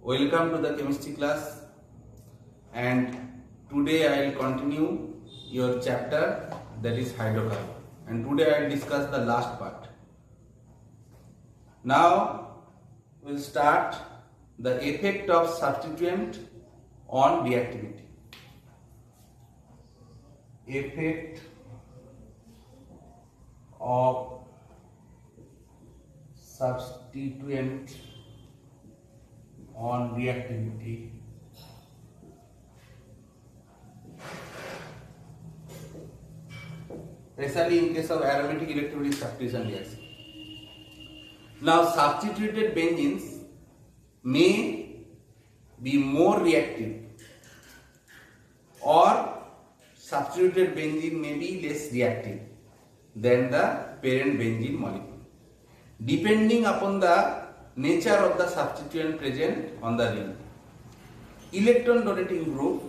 Welcome to the chemistry class, and today I will continue your chapter, that is hydrocarbon, and today I will discuss the last part. Now we will start the effect of substituent on reactivity. Effect of substituent on reactivity. Especially in case of aromatic electrolytic substitution reaction. Now, substituted benzenes may be more reactive, or substituted benzene may be less reactive than the parent benzene molecule, depending upon the nature of the substituent present on the ring. Electron donating group,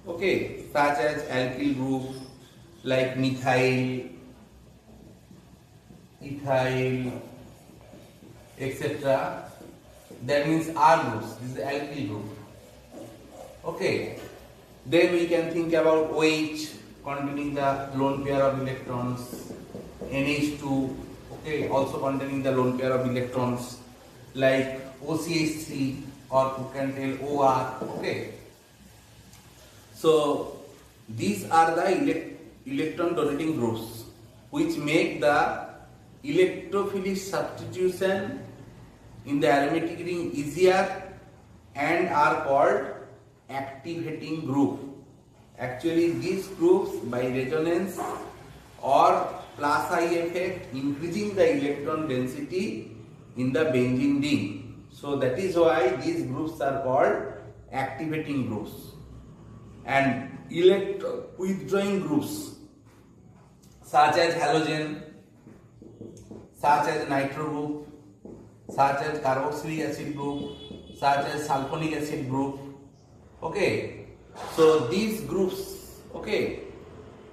such as alkyl group like methyl, ethyl, etc. That means R groups. This is the alkyl group. Then we can think about OH containing the lone pair of electrons, NH2, also containing the lone pair of electrons, like OCH3, or you can tell OR. So these are the electron donating groups which make the electrophilic substitution in the aromatic ring easier and are called activating group. Actually, these groups by resonance or plus I effect increasing the electron density in the benzene ring. So that is why these groups are called activating groups. And electron withdrawing groups such as halogen, such as nitro group, such as carboxylic acid group, such as sulfonic acid group. So these groups,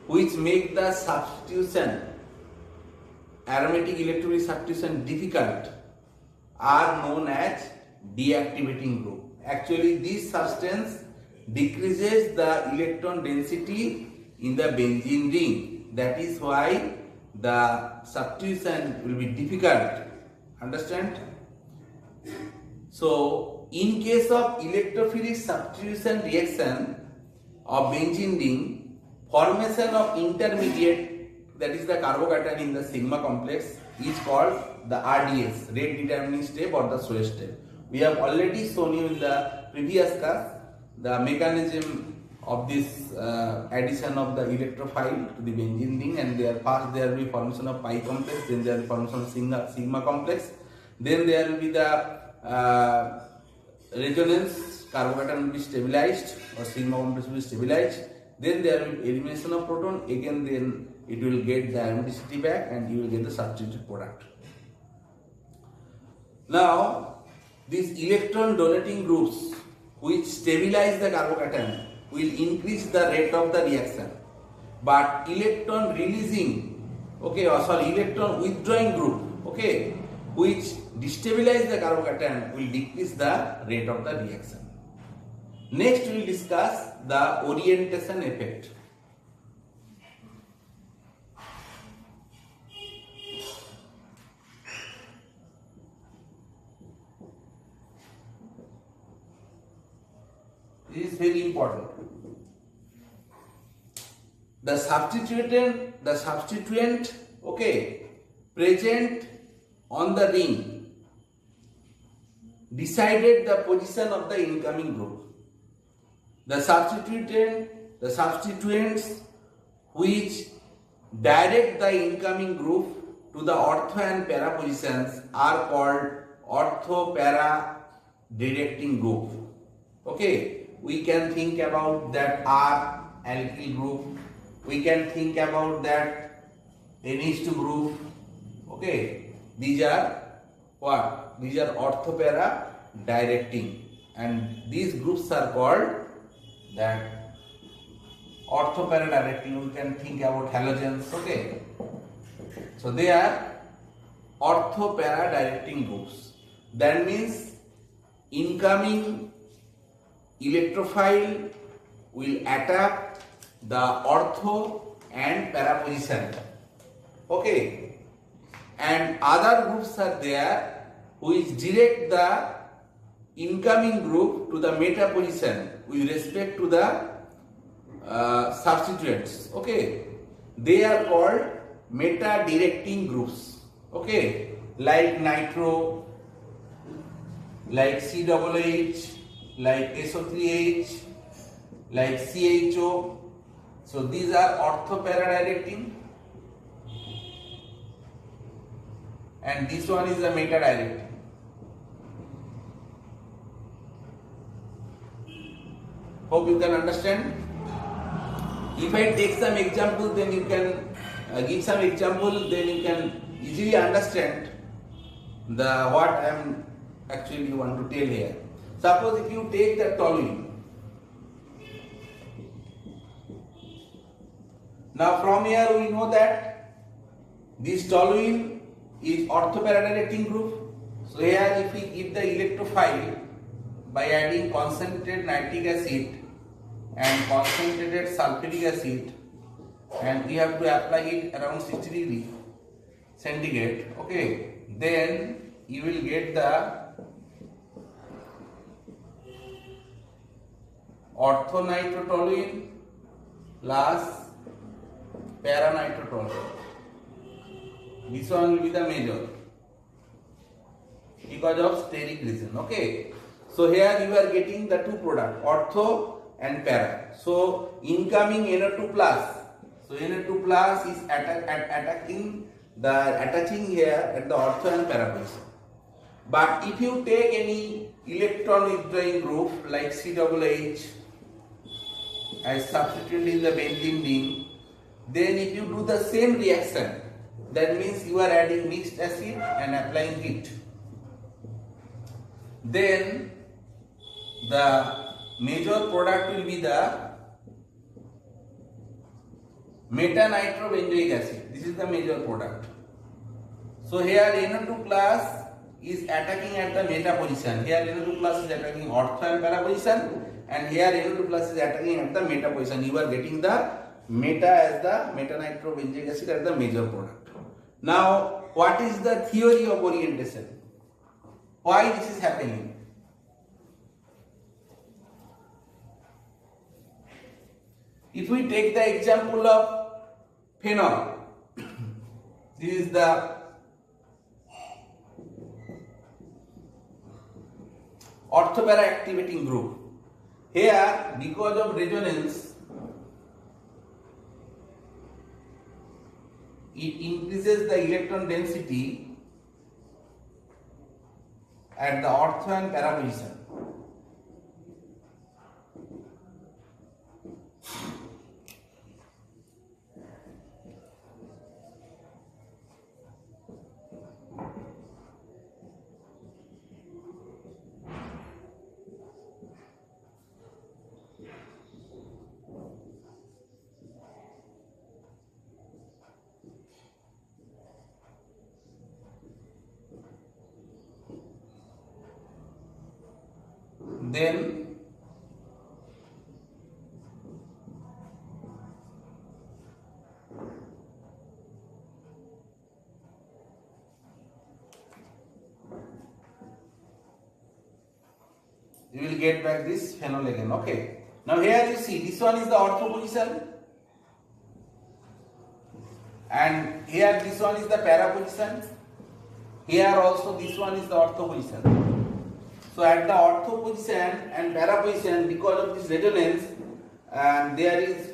which make the substitution, aromatic electrolytic substitution difficult, are known as deactivating group. Actually, this substance decreases the electron density in the benzene ring. That is why the substitution will be difficult. Understand? So, in case of electrophilic substitution reaction of benzene ring, formation of intermediate, that is the carbocation in the sigma complex, is called the RDS, rate determining step, or the Sway step. We have already shown you in the previous class the mechanism of this addition of the electrophile to the benzene ring, and first there will be formation of pi complex, then there will be formation of sigma complex, then there will be the resonance, carbocation will be stabilized or sigma complex will be stabilized, then there will be elimination of proton, again then it will get the aromaticity back and you will get the substituted product. Now, these electron donating groups which stabilize the carbocation will increase the rate of the reaction, but electron releasing, electron withdrawing group, which destabilize the carbocation will decrease the rate of the reaction. Next we will discuss the orientation effect. This is very important. The substituent, present on the ring decided the position of the incoming group. The substituents which direct the incoming group to the ortho and para positions are called ortho-para directing group. We can think about that R alkyl group, we can think about that NH2 group. These are what? These are ortho-para directing, and these groups are called that ortho-para directing. We can think about halogens. So they are ortho-para directing groups. That means incoming electrophile will attack the ortho and para position. Okay, and other groups are there which direct the incoming group to the meta position with respect to the substituents. Okay, they are called meta directing groups. Okay, like nitro, like COOH, like SO3H, like CHO. So these are ortho para directing, and this one is the meta directing. Hope you can understand. If I take some example, then you can give some example, then you can easily understand the what I am actually want to tell here. Suppose if you take the toluene. Now from here we know that this toluene is orthoparadirecting group. So here if we give the electrophile by adding concentrated nitric acid and concentrated sulfuric acid, and we have to apply it around 60 degree centigrade, okay, then you will get the orthonitrotoluene plus paranitrotoluene. This one will be the major because of steric reason. Okay, so here you are getting the two products, ortho and para. So incoming NO2 plus. So NO2 plus is attaching here at the ortho and para position. But if you take any electron withdrawing group like COOH as substitute in the benzene ring, then if you do the same reaction, that means you are adding mixed acid and applying heat, then the major product will be the meta-nitrobenzoic acid. This is the major product. So here NO2 plus is attacking at the meta position. Here NO2 plus is attacking ortho and para position, and here NO2 plus is attacking at the meta position. You are getting the meta as the meta-nitrobenzoic acid as the major product. Now, what is the theory of orientation? Why this is happening? If we take the example of phenol, this is the orthopara activating group. Here, because of resonance, it increases the electron density at the ortho and para position. Then you will get back this phenol again. Okay. Now here you see this one is the ortho position, and here this one is the para position. Here also this one is the ortho position. So at the ortho position and para position, because of this resonance, and there is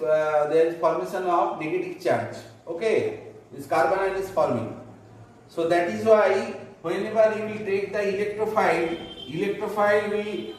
formation of negative charge. Okay, this carbon is forming. So that is why whenever you will take the electrophile will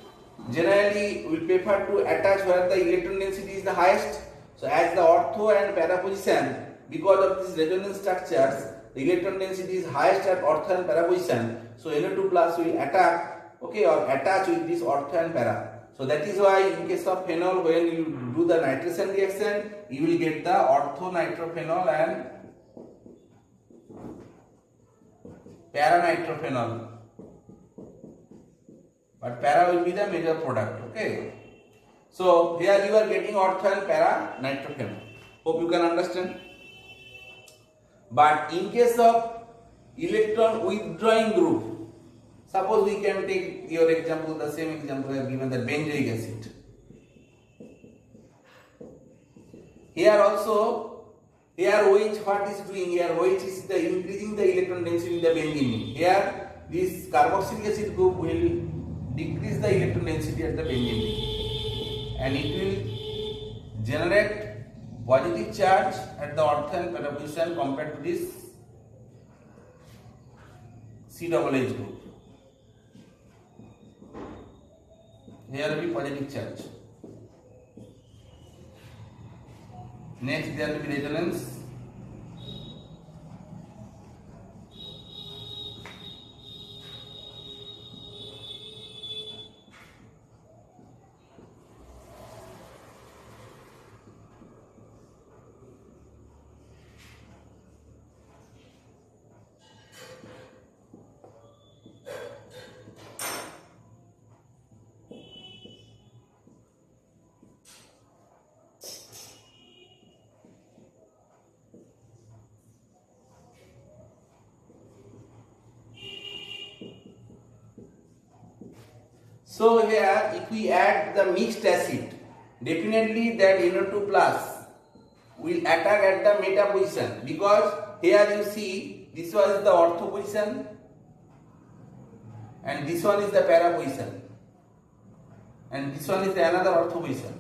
generally prefer to attach where the electron density is the highest. So as the ortho and para position, because of these resonance structures, the electron density is highest at ortho and para position. So NO2 plus will attack, okay, or attach with this ortho and para. So that is why in case of phenol, when you do the nitration reaction, you will get the ortho nitrophenol and para nitrophenol but para will be the major product. Okay. So here you are getting ortho and para nitrofenol. Hope you can understand. But in case of electron withdrawing group, suppose we can take your example, the same example I have given, the benzoic acid. Here also, here OH what is doing? Here OH is the increasing the electron density in the benzene. Here this carboxylic acid group will decrease the electron density at the benzene ring, and it will generate positive charge at the ortho and para position compared to this COOH group. Here will be positive charge. Next there will be resonance. So here if we add the mixed acid, definitely that NO2 plus will attack at the meta position, because here you see this one is the ortho position and this one is the para position and this one is the another ortho position.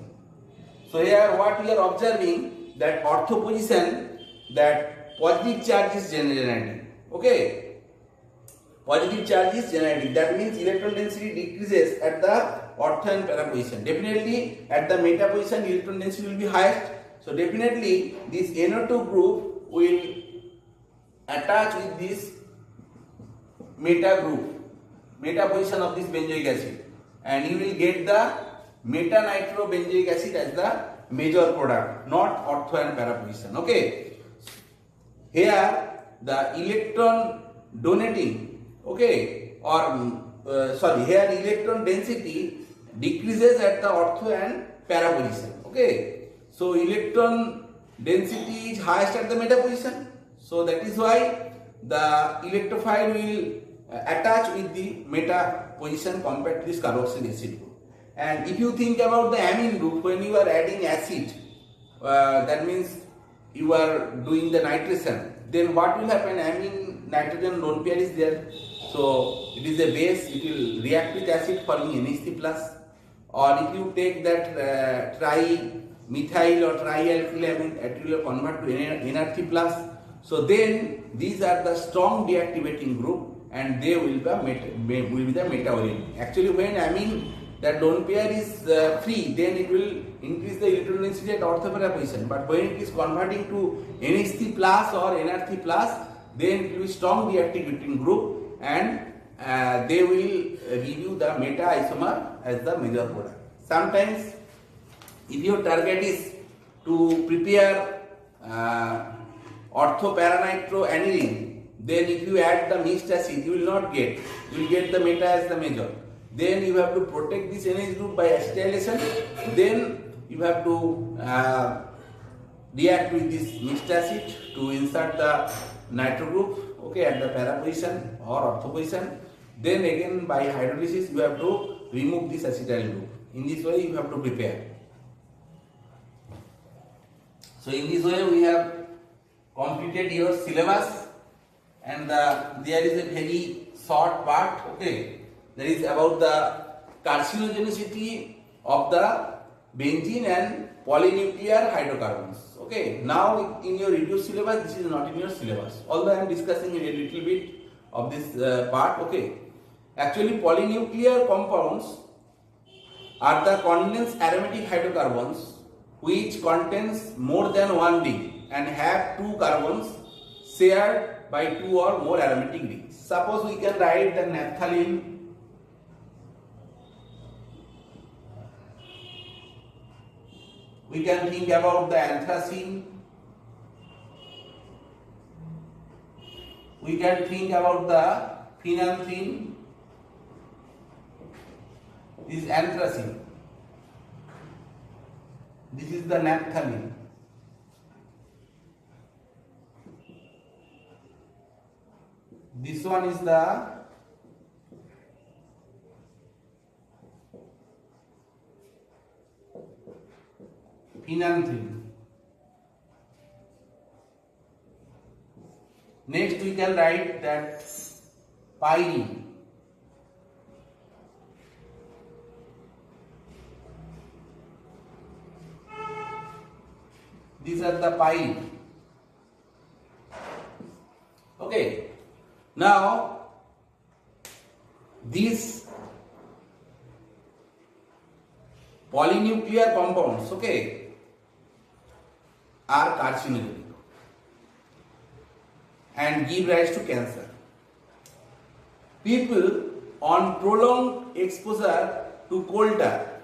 So here what we are observing, that ortho position, that positive charge is generating. Okay. Positive charge is generating. That means electron density decreases at the ortho and para position. Definitely at the meta position electron density will be highest. So definitely this NO2 group will attach with this meta group, meta position of this benzoic acid, and you will get the meta nitrobenzoic acid as the major product, not ortho and para position. Okay. Here the electron donating, okay, or here electron density decreases at the ortho and para position. Okay. So electron density is highest at the meta position. So that is why the electrophile will attach with the meta position compared to this carboxylic acid group. And if you think about the amine group, when you are adding acid, that means you are doing the nitration, then what will happen? Amine nitrogen lone pair is there, so it is a base, it will react with acid forming NH3 plus. Or if you take that trimethyl or trialkylamine, it will convert to NR3 plus. So then these are the strong deactivating group and they will be the meta oriented. Actually when amine that lone pair is free, then it will increase the electron density at ortho para position. But when it is converting to NH3 plus or NR3 plus, then it will be strong deactivating group and they will give you the meta isomer as the major product. Sometimes if your target is to prepare ortho paranitro aniline, then if you add the mixed acid, you will not get, you will get the meta as the major. Then you have to protect this NH group by acetylation. Then you have to react with this mixed acid to insert the nitro group, okay, at the para position or ortho position. Then again by hydrolysis you have to remove this acetyl group. In this way you have to prepare. So in this way we have completed your syllabus, and there is a very short part, okay, that is about the carcinogenicity of the benzene and polynuclear hydrocarbons. Okay, now in your reduced syllabus, this is not in your syllabus, although I am discussing a little bit of this part. Okay, actually polynuclear compounds are the condensed aromatic hydrocarbons which contains more than one ring and have two carbons shared by two or more aromatic rings. Suppose we can write the naphthalene, we can think about the anthracene, we can think about the phenanthine, This is anthracene. This is the naphthalene. This one is the phenanthine. Next we can write that pyrene. These are the pyrene. Okay. Now these polynuclear compounds, okay, are carcinogenic and give rise to cancer. People on prolonged exposure to coal tar,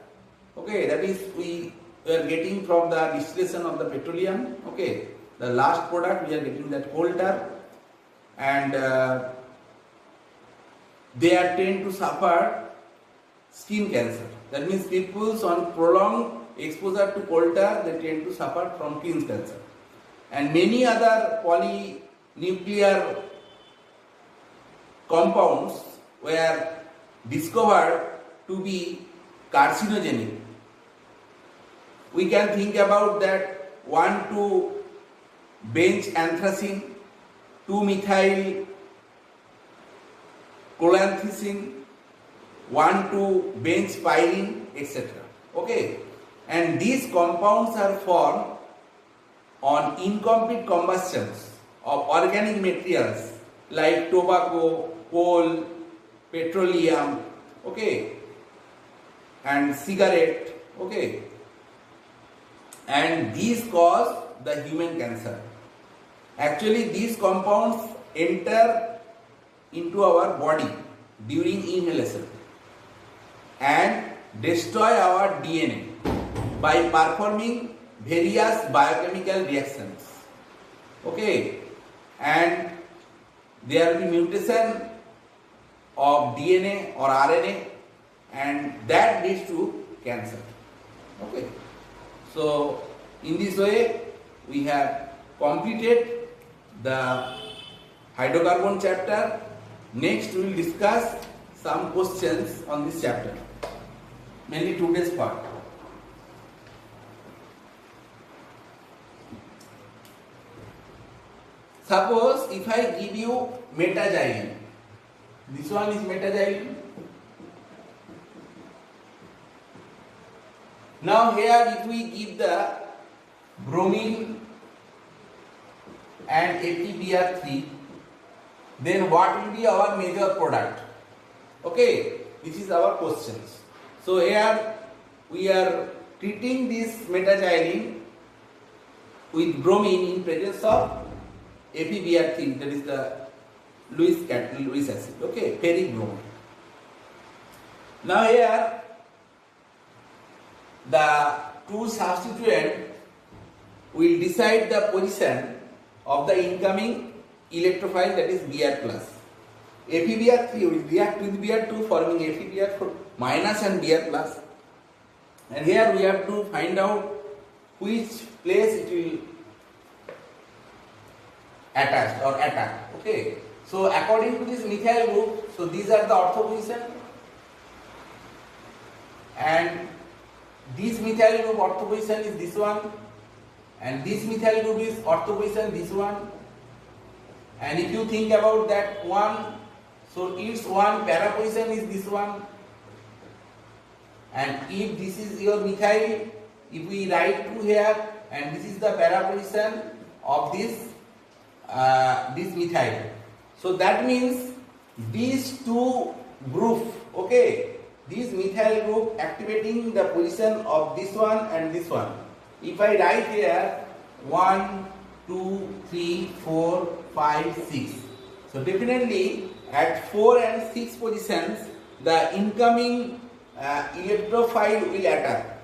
okay, that is we are getting from the distillation of the petroleum, okay, the last product we are getting that coal tar, and they are tend to suffer skin cancer. That means people on prolonged exposure to coal tar, they tend to suffer from skin cancer. And many other polynuclear compounds were discovered to be carcinogenic. We can think about that 1,2-bench anthracene, 2-methyl chloranthracene, 1,2-bench pyrene, etc. Okay, and these compounds are formed on incomplete combustions of organic materials like tobacco, coal, petroleum, okay, and cigarette, okay, and these cause the human cancer. Actually, these compounds enter into our body during inhalation and destroy our DNA by performing various biochemical reactions. Okay, and there will be mutation of DNA or RNA, and that leads to cancer. Okay, so in this way we have completed the hydrocarbon chapter. Next we will discuss some questions on this chapter, mainly today's part. Suppose if I give you metaxylene, this one is metaxylene. Now here if we give the bromine and APBr3, then what will be our major product? Okay, this is our questions. So here we are treating this metaxylene with bromine in presence of APBr3, that is the Lewis acid, okay, ferric bromide. Now here the two substituent will decide the position of the incoming electrophile, that is Br plus. APBr3 will react with Br2 forming APBr4 minus and Br plus. And here we have to find out which place it will attach or attack. Okay. So according to this methyl group, so these are the ortho position, and this methyl group ortho position is this one, and this methyl group is ortho position this one. And if you think about that one, so its one para position is this one, and if this is your methyl, if we write 2 here, and this is the para position of this methyl, so that means these two groups, okay, this methyl group activating the position of this one and this one. If I write here 1, 2, 3, 4, 5, 6, so definitely at 4 and 6 positions the incoming electrophile will attack.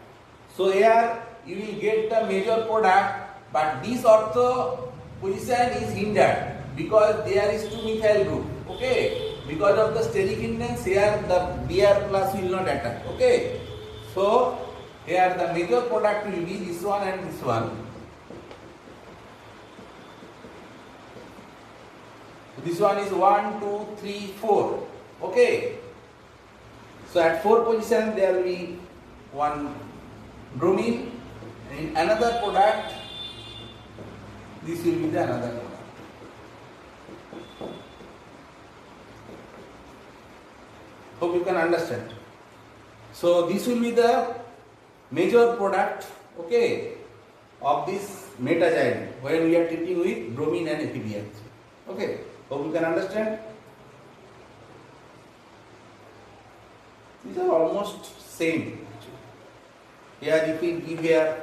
So here you will get the major product, but this ortho position is hindered because there is 2 methyl group. Okay, because of the steric hindrance, here the Br plus will not attack. Okay. So here the major product will be this one and this one. This one is 1, 2, 3, 4. Okay. So at 4 position there will be one bromine, and in another product this will be the another product. Hope you can understand. So this will be the major product, okay, of this metagyne when we are treating with bromine and FeBr. Okay, hope you can understand. These are almost same. Here if we give here,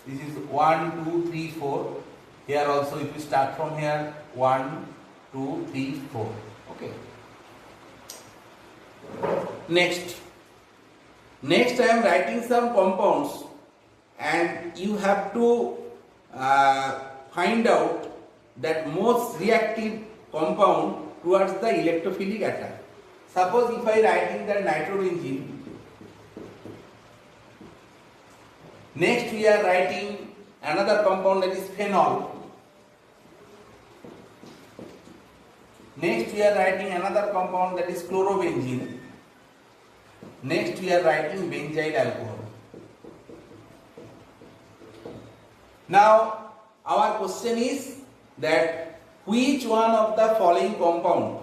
this is 1, 2, 3, 4. Here also if we start from here, 1, 2, 3, 4. Okay. Next I am writing some compounds, and you have to find out that most reactive compound towards the electrophilic attack. Suppose if I writing the nitrobenzene, next we are writing another compound that is phenol. Next we are writing another compound that is chlorobenzene. Next we are writing benzyl alcohol. Now our question is that which one of the following compound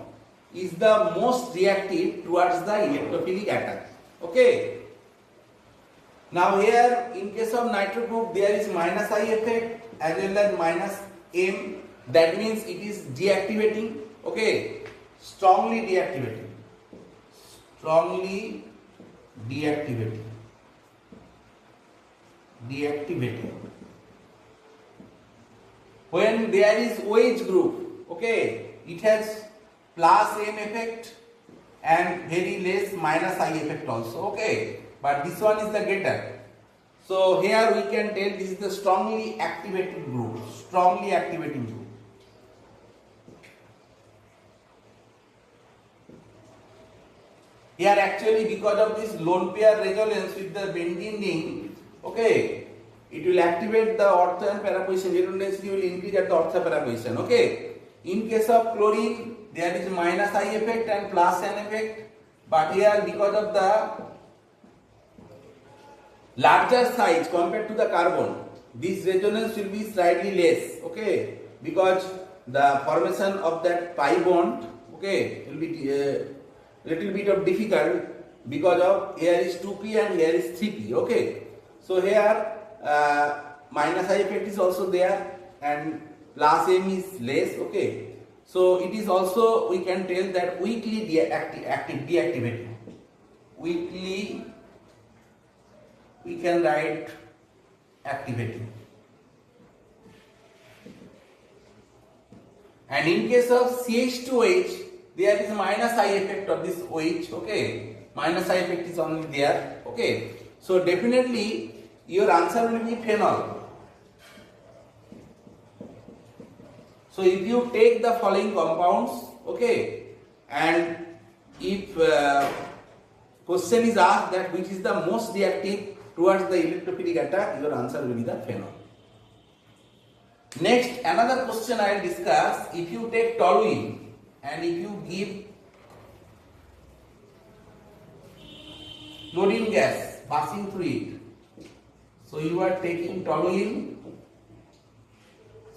is the most reactive towards the electrophilic attack. Okay. Now here in case of nitro group there is minus I effect as well as minus M. That means it is deactivating. Okay. Strongly deactivating. Strongly deactivating. Deactivating. When there is OH group, okay, it has plus M effect and very less minus I effect also, okay, but this one is the getter. So here we can tell this is the strongly activated group, strongly activating group. Here actually because of this lone pair resonance with the benzene ring, okay, it will activate the ortho and para position. Electron density will increase at the ortho para position. Okay. In case of chlorine, there is minus I effect and plus N effect. But here because of the larger size compared to the carbon, this resonance will be slightly less. Okay. Because the formation of that pi bond, okay, will be little bit of difficult because of here is 2p and here is 3p. Okay. So here minus I effect is also there and plus M is less. Okay, so it is also we can tell that weakly deactivating. Weakly we can write activating. And in case of CH2H there is minus I effect of this OH. Okay, minus I effect is only there. Okay, so definitely your answer will be phenol. So if you take the following compounds, okay, and if question is asked that which is the most reactive towards the electrophilic attack, your answer will be the phenol. Next, another question I will discuss. If you take toluene and if you give chlorine gas passing through it, so you are taking toluene,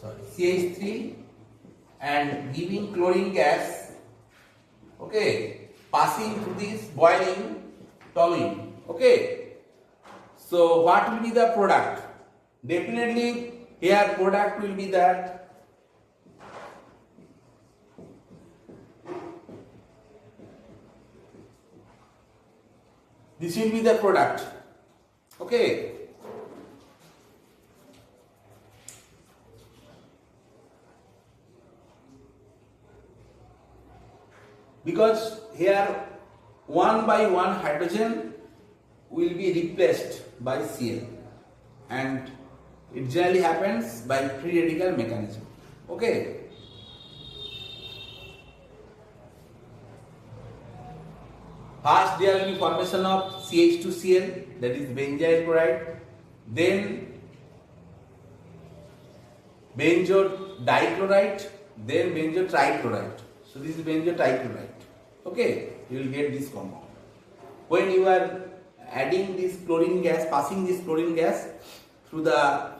CH3 and giving chlorine gas, okay, passing through this boiling toluene, okay. So what will be the product? Definitely here product will be that this will be the product, okay. Because here one by one hydrogen will be replaced by Cl, and it generally happens by free radical mechanism. Okay. First there will be formation of CH2Cl, that is benzyl chloride, then benzo dichloride, then benzo trichloride. So this is benzo trichloride. Okay, you will get this compound. When you are adding this chlorine gas, passing this chlorine gas through the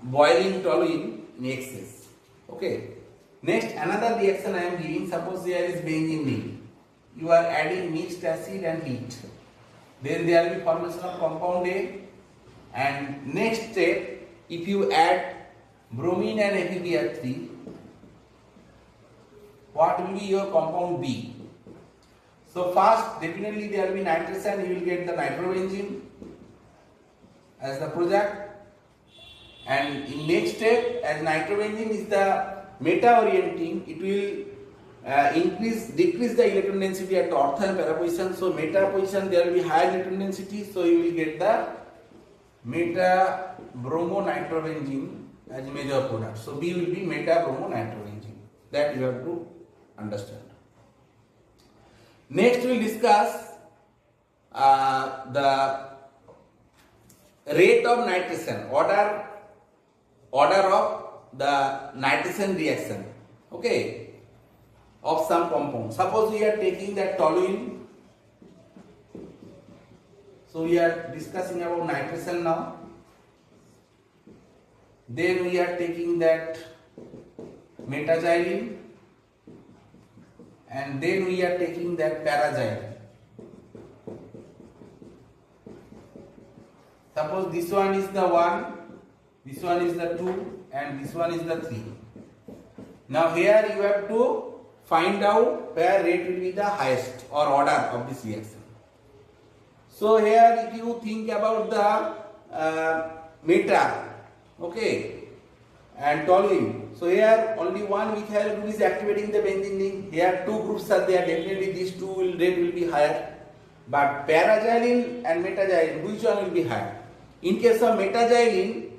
boiling toluene in excess. Okay. Next, another reaction I am giving. Suppose there is benzene ring. You are adding mixed acid and heat. Then there will be formation of compound A. And next step, if you add bromine and FeBr3, what will be your compound B? So first, definitely there will be nitration. You will get the nitrobenzene as the product. And in next step, as nitrobenzene is the meta-orienting, it will decrease the electron density at the ortho and para position. So meta position there will be higher electron density. So you will get the meta bromo nitrobenzene as a major product. So B will be meta bromo nitrobenzene. That you have to understand. Next we will discuss the rate of nitration, order of the nitration reaction, okay, of some compound. Suppose we are taking that toluene. So we are discussing about nitration now. Then we are taking that metaxylene, and then we are taking that paraxylene. Suppose this one is the 1, this one is the 2, and this one is the 3. Now here you have to find out where rate will be the highest or order of this reaction. So here if you think about the meta, okay, and toluene. So here only one methyl group is activating the benzene ring. Here two groups are there. Definitely these two rate will be higher. But paraxylene and metaxylene, which one will be higher? In case of metaxylene,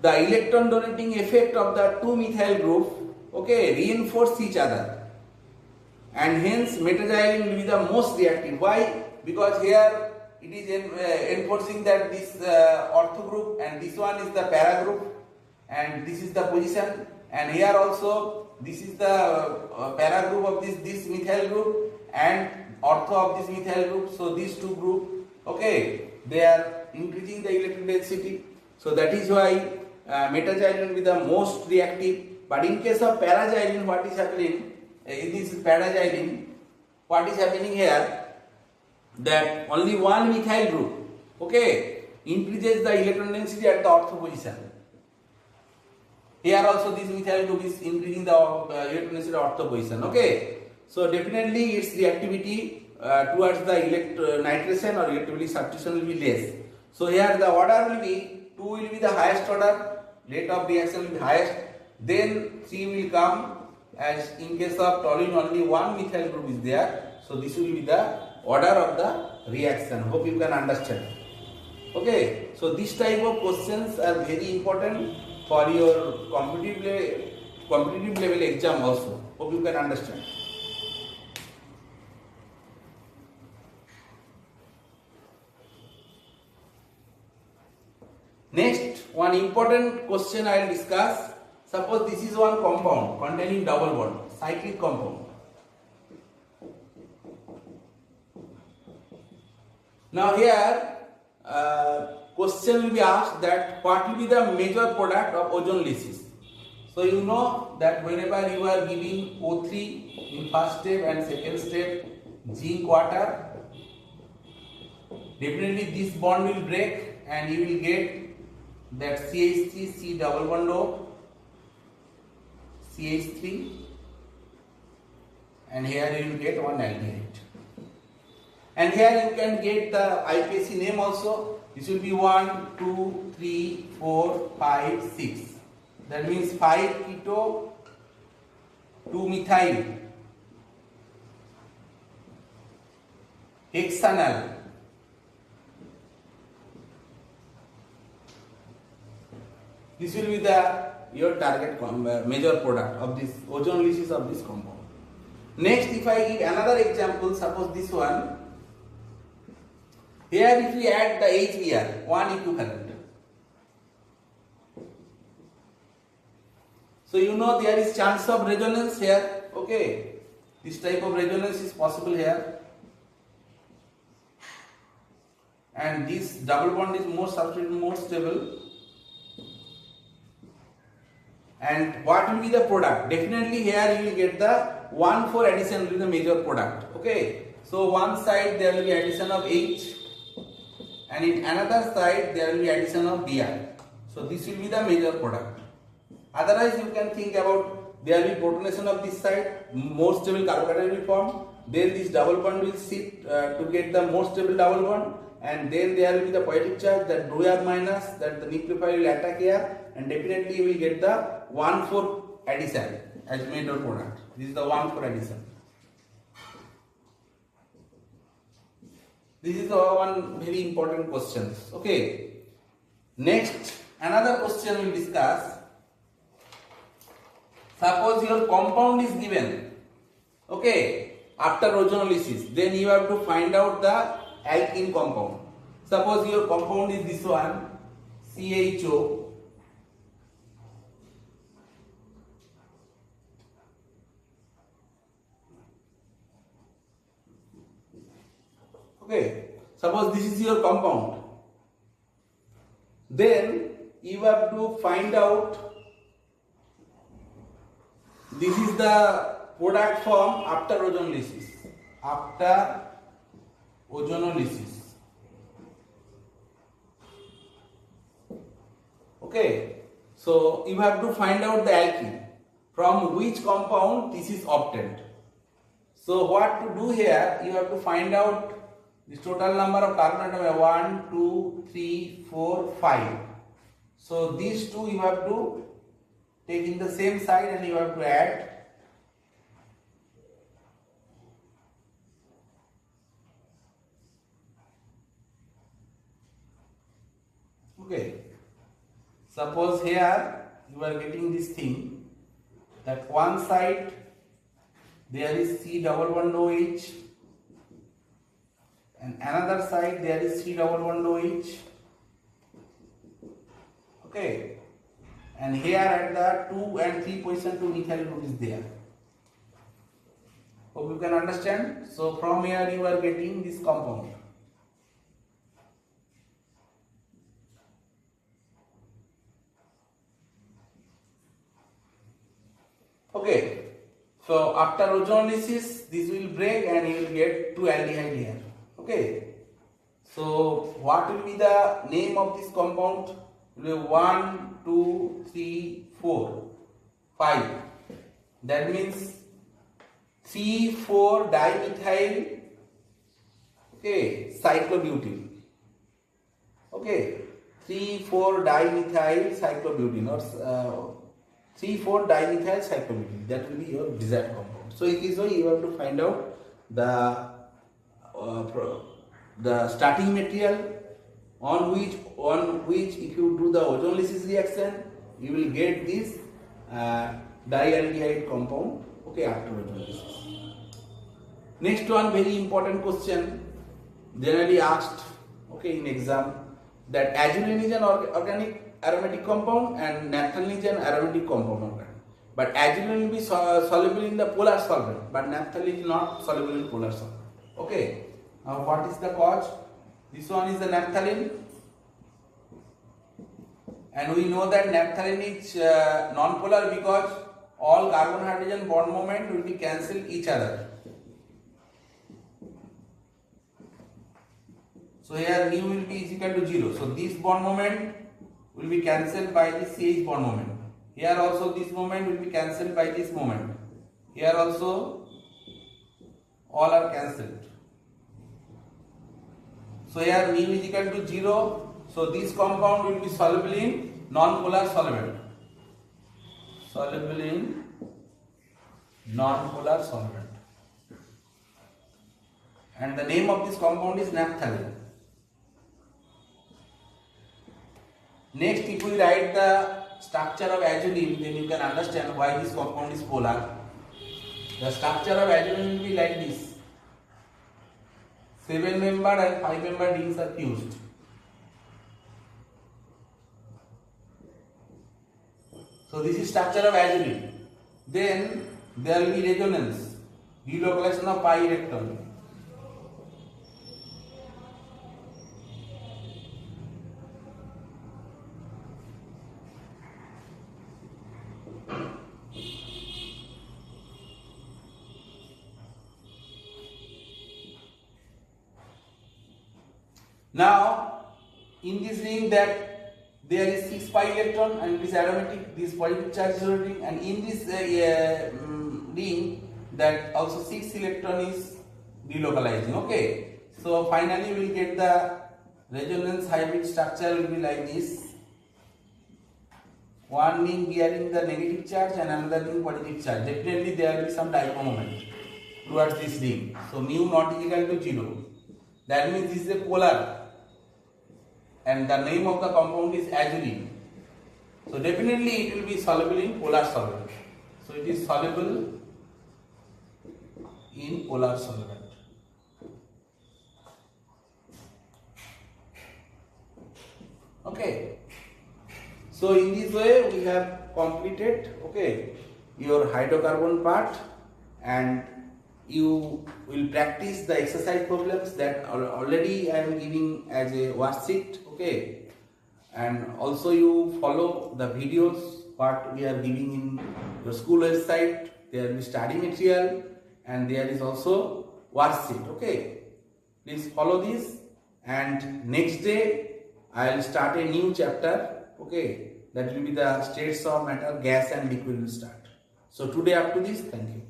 the electron donating effect of the two methyl group, okay, reinforce each other, and hence metaxylene will be the most reactive. Why? Because here it is enforcing that this ortho group, and this one is the para group, and this is the position, and here also this is the para group of this methyl group and ortho of this methyl group. So these two groups, okay, they are increasing the electron density. So that is why metaxylene will be the most reactive. But in case of paraxylene, what is happening? In this paraxylene, what is happening here? That only one methyl group, okay, increases the electron density at the ortho position. Here also this methyl group is increasing the electron density at ortho position. Okay, so definitely its reactivity towards the nitration or electrolytic substitution will be less. So here the order will be 2 will be the highest order, rate of reaction will be highest, then 3 will come, as in case of toluene only one methyl group is there. So this will be the order of the reaction. Hope you can understand. Okay, so this type of questions are very important for your competitive level exam also. Hope you can understand. Next, one important question I will discuss. Suppose this is one compound containing double bond, cyclic compound. Now here, question will be asked that what will be the major product of ozone lysis. So you know that whenever you are giving O3 in first step and second step zinc water, definitely this bond will break and you will get that CH3 C double bond O CH3, and here you will get one aldehyde. And here you can get the IPAC name also. This will be 1, 2, 3, 4, 5, 6. That means 5 keto, 2 methyl, hexanal. This will be your target major product of this ozone lysis of this compound. Next, if I give another example, suppose this one. Here if we add the HBr, one equivalent. So you know there is chance of resonance here. Okay, this type of resonance is possible here. And this double bond is more stable. And what will be the product? Definitely here you will get the 1,4 addition will be the major product. Okay, so one side there will be addition of H, and in another side there will be addition of Br. So this will be the major product. Otherwise you can think about there will be protonation of this side, more stable carbocation will form. Then this double bond will sit to get the more stable double bond, and then there will be the positive charge that Br minus, that the nucleophile will attack here, and definitely you will get the 1,4 addition as major product. This is the 1,4 addition. This is one very important question. Okay. Next, another question we will discuss. Suppose your compound is given. Okay. After ozonolysis, then you have to find out the alkene compound. Suppose your compound is this one, CHO. Okay, suppose this is your compound. Then you have to find out, this is the product form after ozonolysis. After ozonolysis. Okay, so you have to find out the alkene from which compound this is obtained. So what to do here, you have to find out this total number of carbon atom, 1, 2, 3, 4, 5. So these two you have to take in the same side and you have to add. Okay. Suppose here you are getting this thing, that one side there is C double bond OH, and another side there is C double bond OH. Okay, and here at the 2 and 3 position 2 methyl group is there. Hope you can understand. So from here you are getting this compound. Okay, so after ozonolysis this will break and you will get 2 aldehyde here. Okay, so what will be the name of this compound? It will be 1, 2, 3, 4, 5. That means 3,4 dimethyl, okay, cyclobutene. Okay, 3,4 dimethyl cyclobutene or 3,4 dimethyl cyclobutene. That will be your desired compound. So it is why you have to find out the starting material on which if you do the ozonolysis reaction you will get this dialdehyde compound. Okay, after ozonolysis. Next one, very important question, generally asked, okay, in exam, that azulene is an organic aromatic compound and naphthalene is an aromatic compound. But azulene will be soluble in the polar solvent, but naphthalene is not soluble in polar solvent. Okay, now what is the cause? This one is the naphthalene, and we know that naphthalene is non-polar because all carbon hydrogen bond moment will be cancelled each other. So here mu will be is equal to 0. So this bond moment will be cancelled by this CH bond moment. Here also this moment will be cancelled by this moment. Here also all are cancelled. So here mu is equal to 0. So this compound will be soluble in non-polar solvent. Soluble in non-polar solvent. And the name of this compound is naphthalene. Next, if we write the structure of azulene, then you can understand why this compound is polar. The structure of azulene will be like this. 7-member and 5-member rings are fused. So this is structure of azulene. Then there will be resonance, delocalization of pi electron. Now, in this ring that there is 6 pi electron and it is aromatic, this positive charge is rotating, and in this ring that also 6 electron is delocalizing. Okay, so finally we will get the resonance hybrid structure will be like this. One ring bearing the negative charge and another ring positive charge. Definitely there will be some dipole moment towards this ring. So mu not equal to 0. That means this is a polar. And the name of the compound is azulene. So definitely it will be soluble in polar solvent. So it is soluble in polar solvent. Okay. So in this way we have completed, okay, your hydrocarbon part, and you will practice the exercise problems that already I am giving as a worksheet, okay, and also you follow the videos what we are giving in your school website. There will be study material and there is also worksheet, okay. Please follow this, and next day I will start a new chapter, okay, that will be the states of matter, gas and liquid will start. So today up to this, thank you.